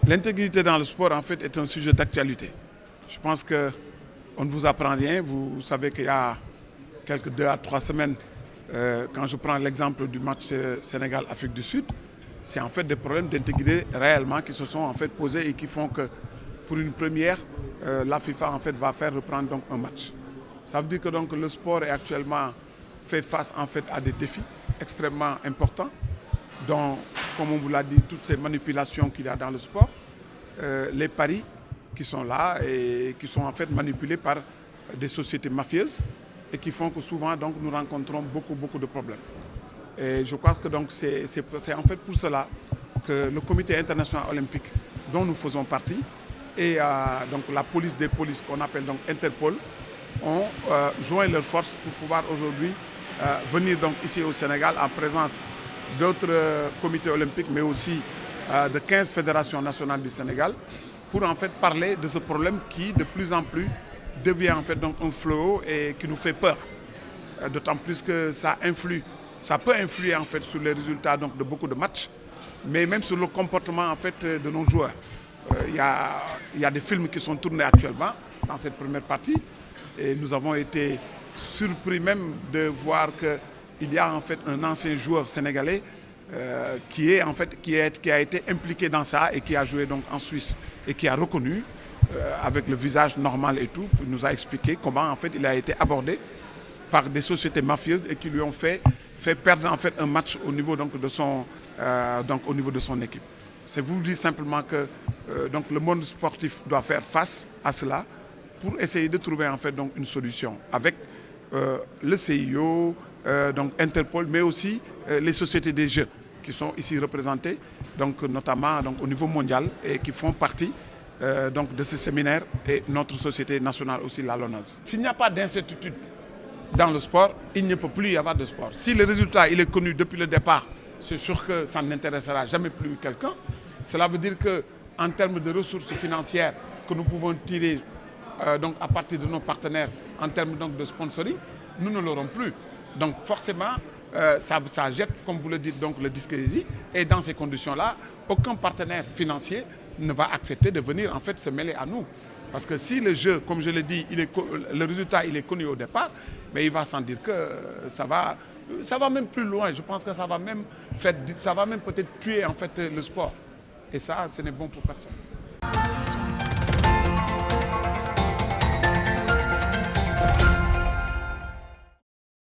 L'intégrité dans le sport, en fait, est un sujet d'actualité. Je pense qu'on ne vous apprend rien. Vous savez qu'il y a quelques 2 à 3 semaines, quand je prends l'exemple du match Sénégal-Afrique du Sud, c'est en fait des problèmes d'intégrité réellement qui se sont en fait posés et qui font que pour une première, la FIFA en fait va faire reprendre donc un match. Ça veut dire que donc le sport est actuellement fait face en fait à des défis extrêmement importants, dont, comme on vous l'a dit, toutes ces manipulations qu'il y a dans le sport, les paris qui sont là et qui sont en fait manipulés par des sociétés mafieuses et qui font que souvent donc, nous rencontrons beaucoup de problèmes. Et je pense que donc c'est en fait pour cela que le Comité international olympique dont nous faisons partie et donc la police des polices qu'on appelle donc Interpol ont joint leurs forces pour pouvoir aujourd'hui venir donc ici au Sénégal en présence d'autres comités olympiques mais aussi de 15 fédérations nationales du Sénégal pour en fait parler de ce problème qui de plus en plus devient en fait donc un fléau et qui nous fait peur. D'autant plus que ça peut influer en fait sur les résultats donc, de beaucoup de matchs, mais même sur le comportement en fait de nos joueurs. Il y a des films qui sont tournés actuellement dans cette première partie et nous avons été surpris même de voir qu'il y a en fait un ancien joueur sénégalais qui a été impliqué dans ça et qui a joué donc en Suisse et qui a reconnu avec le visage normal et tout, il nous a expliqué comment en fait il a été abordé par des sociétés mafieuses et qui lui ont fait perdre en fait un match au niveau donc de son équipe. C'est vous dire simplement que donc le monde sportif doit faire face à cela pour essayer de trouver en fait donc une solution avec le CIO, donc Interpol, mais aussi les sociétés des jeux qui sont ici représentées, donc notamment donc au niveau mondial et qui font partie donc de ce séminaire et notre société nationale aussi, la LONASE. S'il n'y a pas d'incertitude dans le sport, il ne peut plus y avoir de sport. Si le résultat il est connu depuis le départ, c'est sûr que ça n'intéressera jamais plus quelqu'un. Cela veut dire qu'en termes de ressources financières que nous pouvons tirer donc à partir de nos partenaires, en termes donc de sponsoring, nous ne l'aurons plus. Donc forcément, ça jette, comme vous le dites, donc, le discrédit. Et dans ces conditions-là, aucun partenaire financier ne va accepter de venir en fait se mêler à nous. Parce que si le jeu, comme je l'ai dit, le résultat il est connu au départ, mais il va sans dire que ça va même plus loin. Je pense que ça va même peut-être tuer en fait le sport. Et ça, ce n'est bon pour personne.